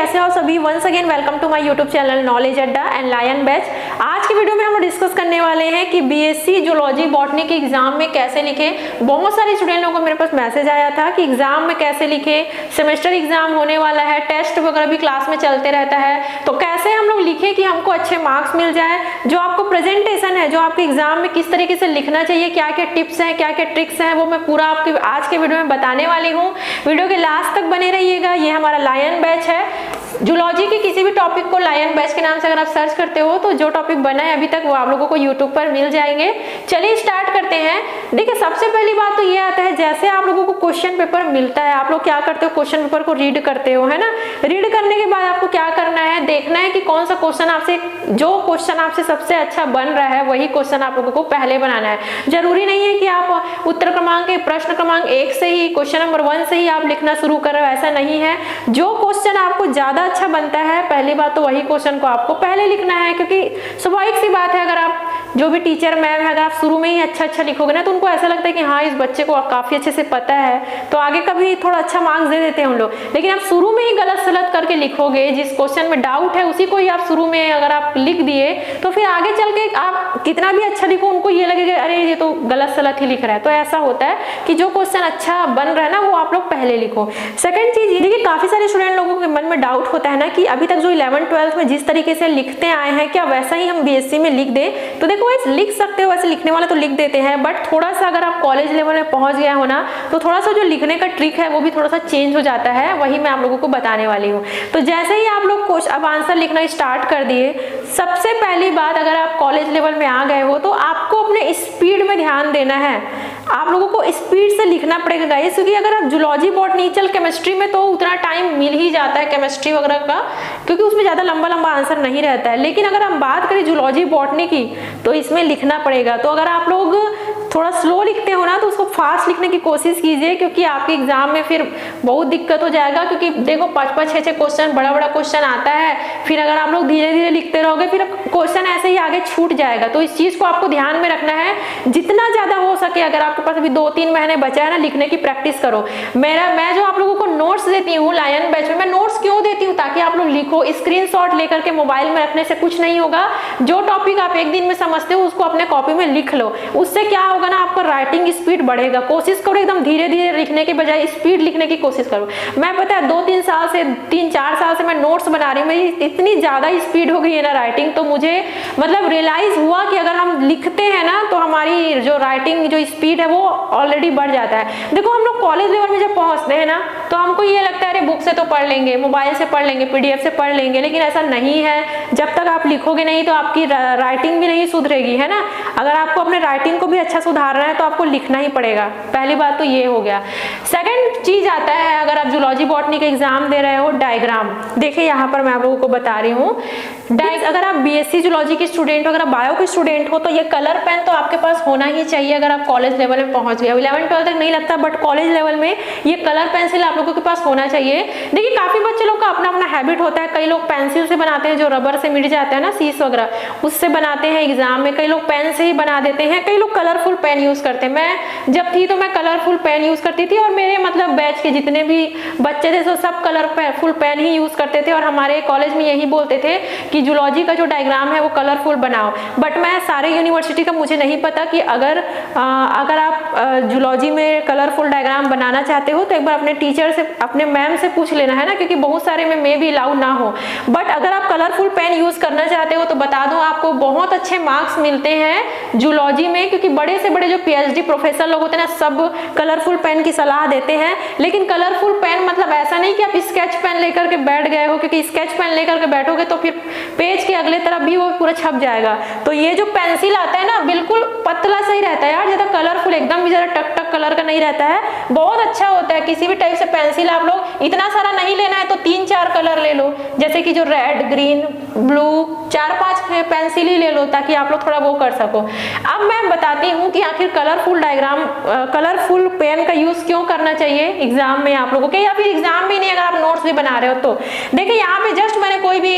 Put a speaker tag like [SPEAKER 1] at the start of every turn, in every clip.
[SPEAKER 1] कैसे हो सभी। Once again welcome to my YouTube channel knowledge Adda and lion batch. आज की वीडियो में हम डिस्कस करने वाले हैं कि बीएससी जूलॉजी बॉटनी के एग्जाम में कैसे लिखें। बहुत सारे स्टूडेंट लोगों को मेरे पास मैसेज आया था कि एग्जाम में कैसे लिखें, सेमेस्टर एग्जाम होने वाला है, टेस्ट वगैरह भी क्लास में चलते रहता है, तो कैसे हम लोग लिखें कि हमको अच्छे मार्क्स मिल जाए। जो आपको प्रेजेंटेशन है, जो आपके एग्जाम में किस तरीके से लिखना चाहिए, क्या क्या टिप्स हैं, क्या क्या ट्रिक्स हैं, वो मैं पूरा आपके आज के वीडियो में बताने वाली हूँ। वीडियो के लास्ट तक बने रहिएगा। ये हमारा लायन बैच है। जूलॉजी के किसी भी टॉपिक को लायन बैच के नाम से अगर आप सर्च करते हो तो जो टॉपिक बना है अभी तक वो आप लोगों को यूट्यूब पर मिल जाएंगे। चलिए स्टार्ट करते हैं। देखिए, सबसे पहली बात तो ये आता है, जैसे आप लोगों को क्वेश्चन पेपर मिलता है, आप लोग क्या करते हो, क्वेश्चन पेपर को रीड करते हो, है ना। रीड करने के बाद आपको क्या करना है, देखना है कि कौन सा क्वेश्चन आपसे, जो क्वेश्चन आपसे सबसे अच्छा बन रहा है वही क्वेश्चन आप लोगों को पहले बनाना है। जरूरी नहीं है कि आप उत्तर क्रमांक प्रश्न क्रमांक 1 से ही, क्वेश्चन नंबर 1 से ही आप लिखना शुरू कर रहे हो, ऐसा नहीं है। जो क्वेश्चन आपको ज्यादा अच्छा बनता है, पहली बात तो वही क्वेश्चन को आपको पहले लिखना है, क्योंकि स्वाभाविक सी बात है, अगर आप जो भी टीचर मैम है, अगर आप शुरू में ही अच्छा लिखोगे ना, तो उनको ऐसा लगता है कि हाँ, इस बच्चे को काफी अच्छे से पता है, तो आगे कभी थोड़ा अच्छा मार्क्स दे देते हैं उन लोग। लेकिन आप शुरू में ही गलत सलत करके लिखोगे, जिस क्वेश्चन में डाउट है उसी को ही आप शुरू में अगर आप लिख दिए, तो फिर आगे चल के आप कितना भी अच्छा लिखो, उनको ये लगेगा अरे ये तो गलत सलत ही लिख रहा है। तो ऐसा होता है कि जो क्वेश्चन अच्छा बन रहा है ना, वो आप लोग पहले लिखो। सेकंड चीज ये, देखिए काफी सारे स्टूडेंट लोगों के मन में डाउट होता है ना कि अभी तक जो 11th 12th में जिस तरीके से लिखते आए हैं, क्या वैसा ही हम बीएससी में लिख दें। तो देखो, वैसे लिख सकते हो, वैसे लिखने वाला तो लिख देते हैं, बट थोड़ा सा अगर आप कॉलेज लेवल में पहुंच गया हो ना, तो थोड़ा सा जो लिखने का ट्रिक है वो भी थोड़ा सा चेंज हो जाता है। वही मैं आप लोगों को बताने वाली हूँ। तो जैसे ही आप लोग अब आंसर लिखना स्टार्ट कर दिए, सबसे पहली बात, अगर आप कॉलेज लेवल में आ गए हो तो आपको अपने स्पीड में ध्यान देना है। आप लोगों को स्पीड से लिखना पड़ेगा गाइस, क्योंकि अगर आप जूलॉजी बॉटनी, चल केमिस्ट्री में तो उतना टाइम मिल ही जाता है केमिस्ट्री वगैरह का, क्योंकि उसमें ज्यादा लंबा लंबा आंसर नहीं रहता है। लेकिन अगर हम बात करें जूलॉजी बॉटनी की, तो इसमें लिखना पड़ेगा। तो अगर आप लोग थोड़ा स्लो लिखते हो ना, तो उसको फास्ट लिखने की कोशिश कीजिए, क्योंकि आपके एग्जाम में फिर बहुत दिक्कत हो जाएगा। क्योंकि देखो 5-5 6-6 क्वेश्चन, बड़ा बड़ा क्वेश्चन आता है, फिर अगर आप लोग धीरे धीरे लिखते रहोगे, फिर क्वेश्चन ऐसे ही आगे छूट जाएगा। तो इस चीज को आपको ध्यान में रखना है। जितना ज्यादा हो सके, अगर आपके पास अभी 2-3 महीने बचा है ना, लिखने की प्रैक्टिस करो। मैं जो आप लोगों को नोट्स देती हूँ लायन बैच में, मैं नोट्स क्यों देती हूँ, ताकि आप लोग लिखो। स्क्रीनशॉट लेकर के मोबाइल में रखने से कुछ नहीं होगा। जो टॉपिक आप एक दिन में समझते हो उसको अपने कॉपी में लिख लो। उससे क्या होगा ना, आपका राइटिंग स्पीड बढ़ेगा। कोशिश करो एकदम धीरे धीरे लिखने के बजाय स्पीड लिखने की कोशिश करो। मैं पता है 2-3 साल से, 3-4 साल से मैं नोट्स बना रही हूँ, मेरी इतनी ज्यादा स्पीड हो गई है ना राइटिंग, तो मुझे मतलब रियलाइज हुआ कि अगर हम लिखते हैं ना, तो हमारी जो राइटिंग जो स्पीड है वो ऑलरेडी बढ़ जाता है। देखो, हम लोग कॉलेज लेवल में जब पहुंचते हैं ना, तो हमको ये लगता है अरे बुक से तो पढ़ लेंगे, मोबाइल से पढ़ लेंगे, पीडीएफ से पढ़ लेंगे, लेकिन ऐसा नहीं है। जब तक आप लिखोगे नहीं तो आपकी राइटिंग भी नहीं सुधरेगी, है ना। अगर आपको अपने राइटिंग को भी अच्छा सुधारना है तो आपको लिखना ही पड़ेगा। पहली बात तो ये हो गया। सेकंड चीज आता है, अगर आप जूलॉजी बॉटनी का एग्जाम दे रहे हो, डायग्राम। देखिए यहाँ पर मैं आप लोगों को बता रही हूँ, अगर आप बीएससी जूलॉजी के स्टूडेंट हो, अगर आप बायो के स्टूडेंट हो, तो ये कलर पेन तो आपके पास होना ही चाहिए। अगर आप कॉलेज लेवल में पहुंच गए, 11th 12th तक नहीं लगता, बट कॉलेज लेवल में ये कलर पेंसिल आप लोगों के पास होना चाहिए। देखिए, काफी बच्चे लोग का अपना अपना हैबिट होता है। कई लोग पेंसिल से बनाते हैं, जो रबर से मिट जाता है ना, सीस वगैरह, उससे बनाते हैं एग्जाम में। कई लोग पेन से ही बना देते हैं, कई लोग कलरफुल पेन यूज करते हैं। मैं जब थी तो मैं कलरफुल पेन यूज करती थी, और मेरे मतलब बैच के जितने भी बच्चे थे तो सब कलरफुल पेन ही यूज करते थे, और हमारे कॉलेज में यही बोलते थे कि जूलॉजी का जो डायग्राम है वो कलरफुल बनाओ। बट मैं सारे यूनिवर्सिटी का मुझे नहीं पता कि अगर आप जूलॉजी में कलरफुल डायग्राम बनाना चाहते हो तो एक बार अपने टीचर से, अपने मैम से पूछ लेना, है ना, क्योंकि बहुत सारे में मे भी अलाउ ना हो। बट अगर आप कलरफुल पेन यूज करना चाहते हो तो बता दूं, आपको बहुत अच्छे मार्क्स मिलते हैं जूलॉजी में, क्योंकि बड़े से बड़े जो पीएचडी प्रोफेसर लोग होते हैं ना, सब कलरफुल पेन की सलाह देते हैं। लेकिन कलरफुल पेन मतलब ऐसा नहीं कि आप स्केच पेन लेकर के बैठ गए हो, क्योंकि स्केच पेन लेकर के बैठोगे तो फिर पेज के अगले तरफ भी वो पूरा छप जाएगा। तो ये जो पेंसिल आता है ना, बिल्कुल पतला सही रहता है यार, ज्यादा कलरफुल एकदम भी ज्यादा टक टक कलर का नहीं रहता है, बहुत अच्छा होता है। किसी भी टाइप से पेंसिल आप लोग, इतना सारा नहीं लेना है तो 3-4 कलर ले लो, जैसे कि जो रेड, ग्रीन, ब्लू, 4-5 पेंसिल ही ले लो, ताकि आप लोग थोड़ा वो कर सको। अब मैं बताती हूँ कि आखिर कलरफुल डायग्राम, कलरफुल पेन का यूज क्यों करना चाहिए एग्जाम में आप लोगों के, या फिर एग्जाम में नहीं, अगर आप नोट्स भी बना रहे हो तो। देखिए यहाँ पे जस्ट मैंने कोई भी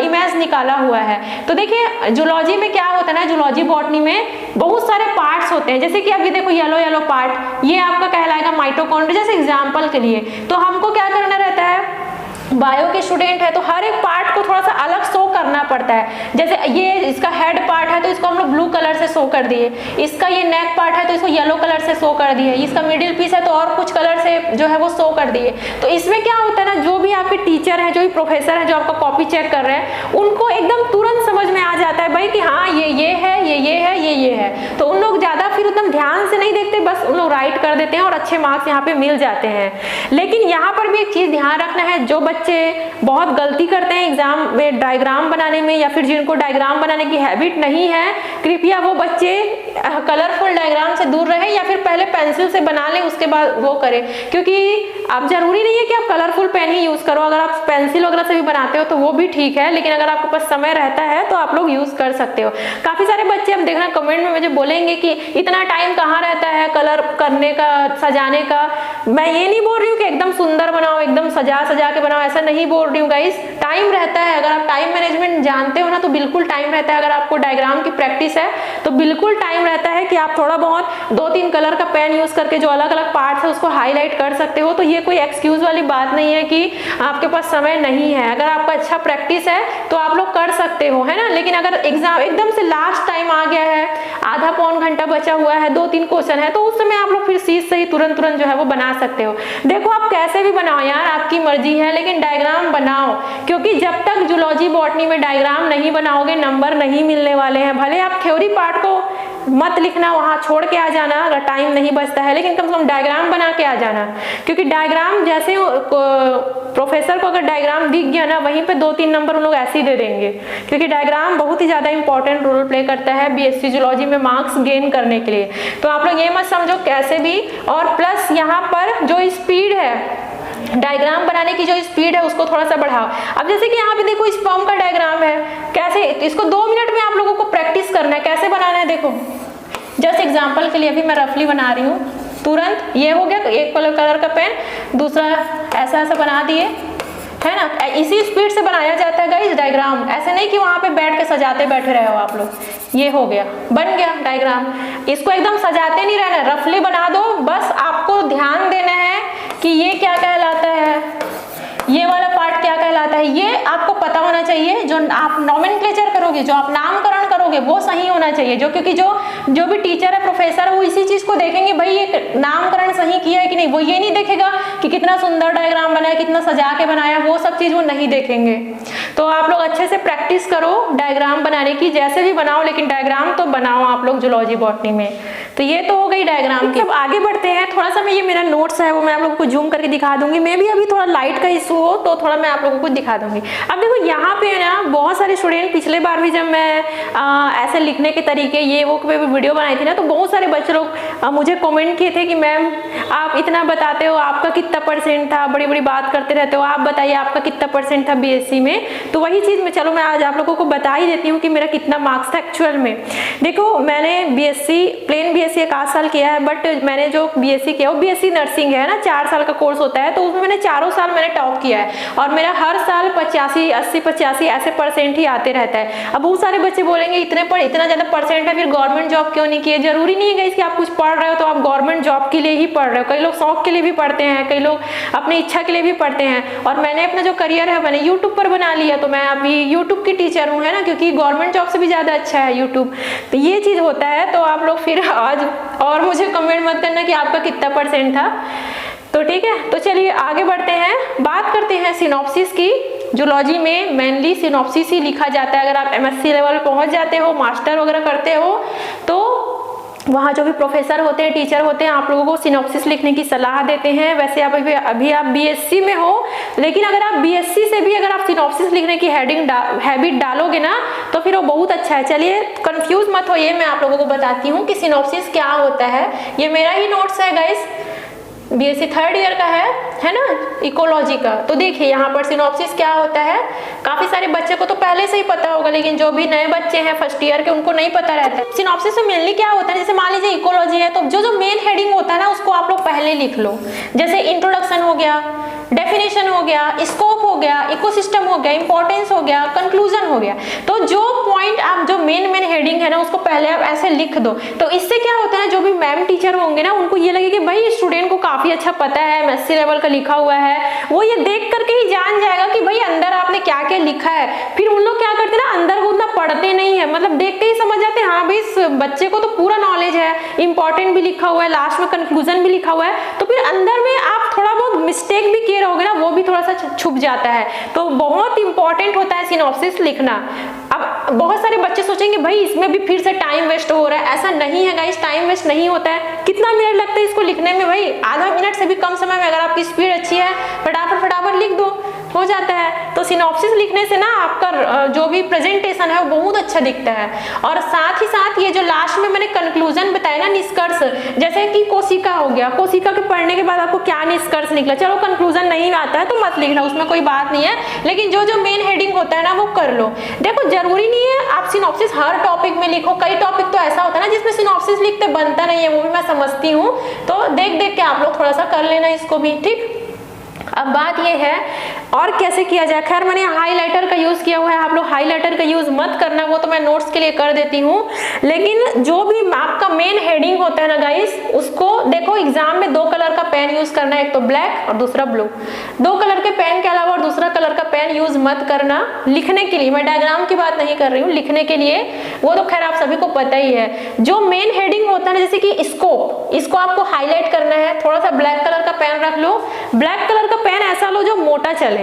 [SPEAKER 1] इमेज निकाला हुआ है, तो देखिए जूलॉजी में क्या होता है ना, जूलॉजी बॉटनी में बहुत सारे पार्ट्स होते हैं। जैसे कि अभी देखो येलो येलो पार्ट, ये आपका कहलाएगा माइटोकॉन्ड्रिया, जैसे एग्जाम्पल के लिए। तो हमको क्या करना रहता है, बायो के स्टूडेंट है तो हर एक पार्ट को थोड़ा सा अलग शो करना पड़ता है। जैसे ये इसका हेड पार्ट है तो इसको हम लोग ब्लू कलर से शो कर दिए, इसका ये नेक पार्ट है तो इसको येलो कलर से शो कर दिए, इसका मिडिल पीस है तो और कुछ कलर से जो है वो शो कर दिए। तो इसमें क्या होता है ना, जो भी आपके टीचर है, जो भी प्रोफेसर है, जो आपका कॉपी चेक कर रहे हैं, उनको एकदम तुरंत समझ में आ जाता है भाई कि हाँ ये है, ये है, ये है। तो उन लोग ज्यादा फिर एकदम ध्यान से नहीं देखते, बस उन लोग राइट कर देते हैं और अच्छे मार्क्स यहाँ पे मिल जाते हैं। लेकिन यहाँ पर भी एक चीज ध्यान रखना है, जो बच्चे बहुत गलती करते हैं एग्जाम में डायग्राम बनाने में, या फिर जिनको डायग्राम बनाने की हैबिट नहीं है, कृपया वो बच्चे कलरफुल डायग्राम से दूर रहे, या फिर पहले पेंसिल से बना लें उसके बाद वो करें। क्योंकि आप जरूरी नहीं है कि आप कलरफुल पेन ही यूज करो, अगर आप पेंसिल वगैरह से भी बनाते हो तो वो भी ठीक है, लेकिन अगर आपके पास समय रहता है तो आप लोग यूज कर सकते हो। काफी सारे बच्चे अब देखना कमेंट में मुझे बोलेंगे कि इतना टाइम कहाँ रहता है कलर करने का, सजाने का। मैं ये नहीं बोल रही हूँ कि एकदम सुंदर बनाओ, एकदम सजा के बनाओ, ऐसा नहीं बोल रही हूँ गाइस। टाइम रहता है, अगर आप टाइम मैनेजमेंट जानते हो ना तो बिल्कुल टाइम रहता है। अगर आपको डायग्राम की प्रैक्टिस है तो बिल्कुल टाइम रहता है कि आप थोड़ा बहुत 2-3 कलर का पेन यूज करके जो अलग अलग पार्ट्स है उसको हाईलाइट कर सकते हो। तो ये कोई एक्सक्यूज वाली बात नहीं है कि आपके पास समय नहीं है। अगर आपका अच्छा प्रैक्टिस है तो आप लोग कर सकते हो, है ना। लेकिन अगर एग्जाम एकदम से लास्ट टाइम आ गया है, आधा पौन घंटा बचा हुआ है, 2-3 क्वेश्चन है, तो उस समय आप लोग फिर सीध से ही तुरंत जो है वो बना सकते हो। देखो आप कैसे भी बनाओ यार, आपकी मर्जी है, लेकिन डायग्राम बनाओ, क्योंकि जब तक जूलॉजी बॉटनी में डायग्राम नहीं बनाओगे नंबर नहीं मिलने वाले हैं। भले आप थ्योरी पार्ट को मत लिखना, वहां छोड़ के आ जाना अगर टाइम नहीं बचता है, लेकिन कम से कम डायग्राम बना के आ जाना। क्योंकि डायग्राम जैसे प्रोफेसर को अगर डायग्राम दिख गया ना, वहीं पे 2-3 नंबर उन लोग ऐसे ही दे देंगे, क्योंकि डायग्राम बहुत ही ज्यादा इंपॉर्टेंट रोल प्ले करता है बीएससी जूलॉजी में मार्क्स गेन करने के लिए। तो आप लोग ये मत समझो कैसे भी। और प्लस यहाँ पर जो स्पीड है डायग्राम बनाने की, जो स्पीड है उसको थोड़ा सा बढ़ाओ। अब जैसे कि यहाँ पे देखो स्पर्म का डायग्राम है, कैसे इसको 2 मिनट में आप लोगों को प्रैक्टिस करना है, कैसे बनाना है देखो। जस्ट एग्जांपल के लिए अभी मैं रफली बना रही हूँ, तुरंत ये हो गया, एक कलर का पेन, दूसरा ऐसा बना दिए, है ना। इसी स्पीड से बनाया जाता है गाइस डायग्राम, ऐसे नहीं कि वहां पे बैठ के सजाते बैठे रहे हो आप लोग। ये हो गया, बन गया डायग्राम। इसको एकदम सजाते नहीं रहना, रफली बना दो। बस आपको ध्यान देना है कि ये क्या कहलाता है, ये वाला पार्ट क्या कहलाता है, ये आपको पता होना चाहिए। जो आप नॉमेनक्लेचर करोगे, जो आप नामकरण करोगे, वो सही होना चाहिए। क्योंकि जो भी टीचर है, प्रोफेसर है, वो इसी चीज को देखेंगे, भाई ये नामकरण सही किया है कि नहीं। वो ये नहीं देखेगा कि कितना सुंदर डायग्राम बनाया, कितना सजा के बनाया, वो सब चीज वो नहीं देखेंगे। तो आप लोग अच्छे से प्रैक्टिस करो डायग्राम बनाने की, जैसे भी बनाओ, लेकिन डायग्राम तो बनाओ आप लोग जूलॉजी बॉटनी में। तो ये तो हो गई डायग्राम की। अब आगे बढ़ते हैं, थोड़ा सा मैं ये मेरा नोट्स है वो मैं आप लोगों को जूम करके दिखा दूंगी। मैं भी अभी थोड़ा लाइट का इशू हो तो थोड़ा मैं आप लोगों को दिखा दूंगी। अब देखो यहाँ पे ना बहुत सारे स्टूडेंट, पिछले बार भी जब मैं ऐसे लिखने के तरीके ये वो पे वीडियो बनाई थी ना, तो बहुत सारे बच्चे लोग मुझे कमेंट किए थे कि मैम आप इतना बताते हो, आपका कितना परसेंट था, बड़ी बड़ी बात करते रहते हो, आप बताइए आपका कितना परसेंट था बीएससी में। तो वही चीज में चलो मैं आज आप लोगों को बता ही देती हूँ कि मेरा कितना मार्क्स था एक्चुअल में। देखो मैंने बीएससी प्लेन बीएससी 1 साल किया है, बट मैंने जो बीएससी किया वो बीएससी नर्सिंग है ना, 4 साल का कोर्स होता है। तो उसमें मैंने 4 साल मैंने टॉप किया है और मेरा हर साल 85, 80, 85 ऐसे परसेंट ही आते रहता है। अब बहुत सारे बच्चे बोलेंगे इतना ज्यादा परसेंट है, फिर गवर्नमेंट जॉब क्यों नहीं किए। जरूरी नहीं है कि आप कुछ पढ़ रहे हो तो आप गवर्नमेंट जॉब के लिए ही पढ़ रहे हो। कई लोग शौक के लिए भी पढ़ते हैं, कई लोग अपनी इच्छा के लिए भी पढ़ते हैं। और मैंने अपना जो करियर है मैंने यूट्यूब पर बना लिया, तो मैं अभी यूट्यूब की टीचर हूँ, है ना, क्योंकि गवर्नमेंट जॉब से भी ज्यादा अच्छा है यूट्यूब। तो ये चीज होता है। तो आप लोग फिर आज और मुझे कमेंट मत करना कि आपका कितना परसेंट था। तो ठीक है, तो चलिए आगे बढ़ते हैं, बात करते हैं सिनॉप्सिस की। जूलॉजी में मेनली सिनॉप्सिस ही लिखा जाता है। अगर आप एमएससी लेवल पहुंच जाते हो, मास्टर वगैरह करते हो, तो वहाँ जो भी प्रोफेसर होते हैं, टीचर होते हैं, आप लोगों को सिनॉप्सिस लिखने की सलाह देते हैं। वैसे आप अभी आप बीएससी में हो, लेकिन अगर आप बीएससी से भी अगर आप सिनॉप्सिस लिखने की हैबिट डालोगे ना, तो फिर वो बहुत अच्छा है। चलिए कंफ्यूज मत होइए, मैं आप लोगों को बताती हूँ कि सिनॉप्सिस क्या होता है। ये मेरा ही नोट्स है गाइस, बीएससी 3rd ईयर का है ना, इकोलॉजी का। तो देखिए यहाँ पर सिनॉप्सिस क्या होता है। काफी सारे बच्चे को तो पहले से ही पता होगा, लेकिन जो भी नए बच्चे हैं 1st ईयर के, उनको नहीं पता रहता है। सिनॉप्सिस में मेनली क्या होता है, जैसे मान लीजिए इकोलॉजी है, तो जो मेन हेडिंग होता है ना, उसको आप लोग पहले लिख लो। जैसे इंट्रोडक्शन हो गया, डेफिनेशन हो गया, स्कोप हो गया, इकोसिस्टम हो गया, इंपॉर्टेंस हो गया, कंक्लूजन हो गया। तो जो पॉइंट आप जो मेन हेडिंग है ना, उसको पहले आप ऐसे लिख दो। तो इससे क्या होता है, जो भी मैम टीचर होंगे ना, उनको ये लगे कि भाई स्टूडेंट को काफी अच्छा पता है, एमएससी लेवल का लिखा हुआ है। वो ये देख करके ही जान जाएगा कि कि भाई अंदर आपने क्या क्या लिखा है। फिर उन लोग क्या करते हैं ना, अंदर को उतना पढ़ते नहीं है, मतलब देख के ही समझ जाते हैं हाँ भाई इस बच्चे को तो पूरा नॉलेज है, इंपॉर्टेंट भी लिखा हुआ है, लास्ट में कंक्लूजन भी लिखा हुआ है, तो फिर अंदर में आप थोड़ा बहुत मिस्टेक भी किए रहोगे ना, वो भी थोड़ा सा छुप जाता है। तो बहुत इंपॉर्टेंट होता है सिनॉप्सिस लिखना। अब बहुत सारे बच्चे सोचेंगे भाई इसमें भी फिर से टाइम वेस्ट हो रहा है, ऐसा नहीं है गाइस, टाइम वेस्ट नहीं होता है। कितना मिनट लगता है इसको लिखने में भाई, आधा मिनट से भी कम समय में अगर आपकी स्पीड अच्छी है फटाफट फटाफट लिख दो, हो जाता है। तो सिनॉप्सिस लिखने से ना आपका जो भी प्रेजेंटेशन है वो बहुत अच्छा दिखता है। और साथ ही साथ ये जो लास्ट में मैंने कंक्लूजन बताया ना, निष्कर्ष, जैसे कि कोशिका हो गया, कोशिका के पढ़ने के बाद आपको क्या निष्कर्ष निकला, चलो कंक्लूजन नहीं आता है तो मत लिखना, उसमें कोई बात नहीं है, लेकिन जो जो मेन हेडिंग होता है ना वो कर लो। देखो जरूरी नहीं है आप सिनॉप्सिस हर टॉपिक में लिखो, कई टॉपिक तो ऐसा होता है ना जिसमें सिनॉप्सिस लिखते बनता नहीं है, वो भी मैं समझती हूँ, तो देख देख के आप लोग थोड़ा सा कर लेना इसको भी, ठीक। अब बात ये है और कैसे किया जाए, खैर मैंने हाइलाइटर का यूज किया हुआ है, आप लोग हाइलाइटर का यूज मत करना, वो तो मैं नोट्स के लिए कर देती हूँ, लेकिन जो भी आपका मेन हेडिंग होता है ना गाइस, उसको देखो एग्जाम में 2 कलर का पेन यूज करना है, एक तो ब्लैक और दूसरा ब्लू। 2 कलर के पेन के अलावा और दूसरा कलर का पेन यूज मत करना लिखने के लिए, मैं डायग्राम की बात नहीं कर रही हूँ, लिखने के लिए वो तो खैर आप सभी को पता ही है। जो मेन हेडिंग होता है जैसे कि स्कोप, इसको आपको हाईलाइट करना है, थोड़ा सा ब्लैक कलर का पेन रख लो, ब्लैक कलर का पेन ऐसा लो जो मोटा चले,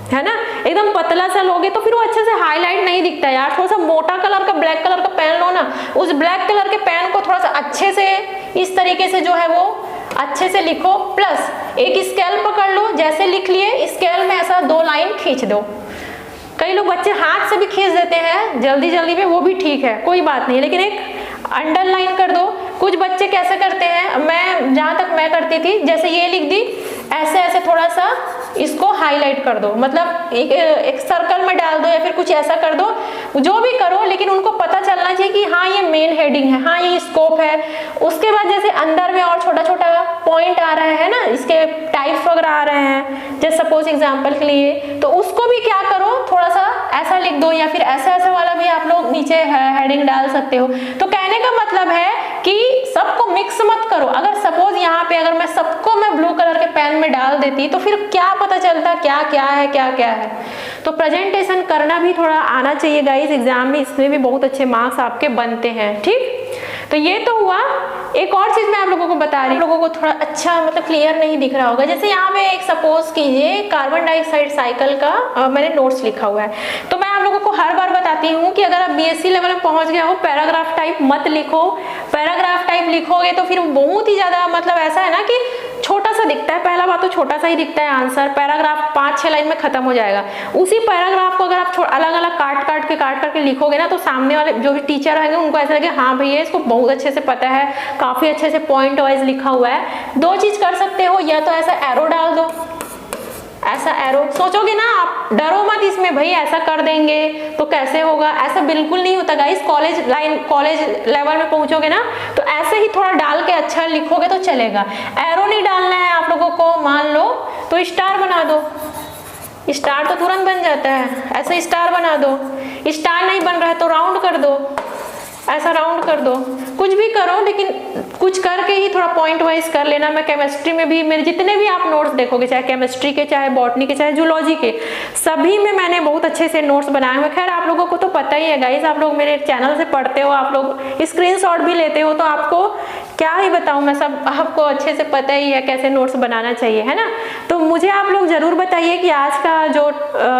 [SPEAKER 1] है ना, एकदम पतला सा लोगे तो फिर वो अच्छे से हाईलाइट नहीं दिखता यार, थोड़ा सा मोटा कलर का ब्लैक कलर का पेन लो ना, उस ब्लैक कलर के पेन को थोड़ा सा अच्छे से इस तरीके से जो है वो अच्छे से लिखो, प्लस एक स्केल पकड़ लो, जैसे लिख लिए स्केल में ऐसा 2 लाइन खींच दो। कई लोग बच्चे हाथ से भी खींच देते हैं जल्दी जल्दी में, वो भी ठीक है कोई बात नहीं, लेकिन एक अंडरलाइन कर दो। कुछ बच्चे कैसे करते हैं, मैं जहां तक मैं करती थी, जैसे ये लिख दी, ऐसे ऐसे थोड़ा सा इसको हाईलाइट कर दो, मतलब एक सर्कल में डाल दो या फिर कुछ ऐसा कर दो, जो भी करो, लेकिन उनको पता चलना चाहिए कि हाँ ये मेन हेडिंग है, हाँ ये स्कोप है। उसके बाद जैसे अंदर में और छोटा छोटा पॉइंट आ रहा है ना, इसके टाइप्स वगैरह आ रहे हैं, जैसे सपोज एग्जाम्पल के लिए, तो उसको भी क्या करो थोड़ा सा ऐसा लिख दो, या फिर ऐसा ऐसा वाला भी आप लोग नीचे हेडिंग डाल सकते हो। तो कहने का मतलब है कि सबको मिक्स मत करो। अगर सपोज यहाँ पे अगर मैं सबको मैं ब्लू कलर के पेन में डाल देती तो फिर क्या पता चलता क्या क्या है क्या क्या है। तो प्रेजेंटेशन करना भी थोड़ा आना चाहिए गाइस एग्जाम में, इसमें भी बहुत अच्छे मार्क्स आपके बनते हैं, ठीक। तो ये तो हुआ। एक और चीज मैं आप लोगों को बता रही हूँ, लोगों को थोड़ा अच्छा मतलब क्लियर नहीं दिख रहा होगा, जैसे यहाँ पे एक सपोज कीजिए कार्बन डाइऑक्साइड साइकिल का मैंने नोट्स लिखा हुआ है, तो मैं आप लोगों को हर बार बताती हूँ कि अगर आप बीएससी लेवल में पहुंच गए हो, पैराग्राफ टाइप मत लिखो। पैराग्राफ टाइप लिखोगे तो फिर बहुत ही ज्यादा मतलब ऐसा है ना कि छोटा सा दिखता है, पहला बात तो छोटा सा ही दिखता है आंसर, पैराग्राफ 5-6 लाइन में खत्म हो जाएगा। उसी पैराग्राफ को अगर आप अलग अलग काट करके लिखोगे ना, तो सामने वाले जो भी टीचर रहेंगे उनको ऐसा लगे हाँ भैया इसको बहुत अच्छे से पता है, काफी अच्छे से पॉइंट वाइज लिखा हुआ है। 2 चीज कर सकते हो, या तो ऐसा एरो डाल दो, ऐसा एरो, सोचोगे ना आप, डरो मत इसमें भाई ऐसा कर देंगे तो कैसे होगा, ऐसा बिल्कुल नहीं होता गाइस। कॉलेज लेवल में पहुंचोगे ना तो ऐसे ही थोड़ा डाल के अच्छा लिखोगे तो चलेगा। एरो नहीं डालना है आप लोगों को, मान लो तो स्टार बना दो, स्टार तो तुरंत बन जाता है, ऐसे स्टार बना दो। स्टार नहीं बन रहा है तो राउंड कर दो, ऐसा राउंड कर दो, कुछ भी करो, लेकिन कुछ करके ही थोड़ा पॉइंट वाइज कर लेना। मैं केमिस्ट्री में भी मेरे जितने भी आप नोट्स देखोगे, चाहे केमिस्ट्री के, चाहे बॉटनी के, चाहे जूलॉजी के, सभी में मैंने बहुत अच्छे से नोट्स बनाए हुए। खैर आप लोगों को तो पता ही है गाइस, आप लोग मेरे चैनल से पढ़ते हो, आप लोग स्क्रीनशॉट भी लेते हो, तो आपको क्या ही बताऊं मैं, सब आपको अच्छे से पता ही है कैसे नोट्स बनाना चाहिए, है ना। तो मुझे आप लोग जरूर बताइए कि आज का जो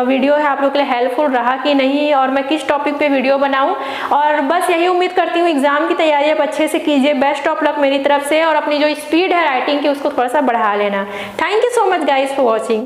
[SPEAKER 1] वीडियो है आप लोग के लिए हेल्पफुल रहा कि नहीं, और मैं किस टॉपिक पे वीडियो बनाऊं। और बस यही उम्मीद करती हूँ एग्जाम की तैयारी आप अच्छे से कीजिए। बेस्ट ऑफ लक मेरी तरफ से, और अपनी जो स्पीड है राइटिंग की उसको थोड़ा सा बढ़ा लेना। Thank you so much guys for watching.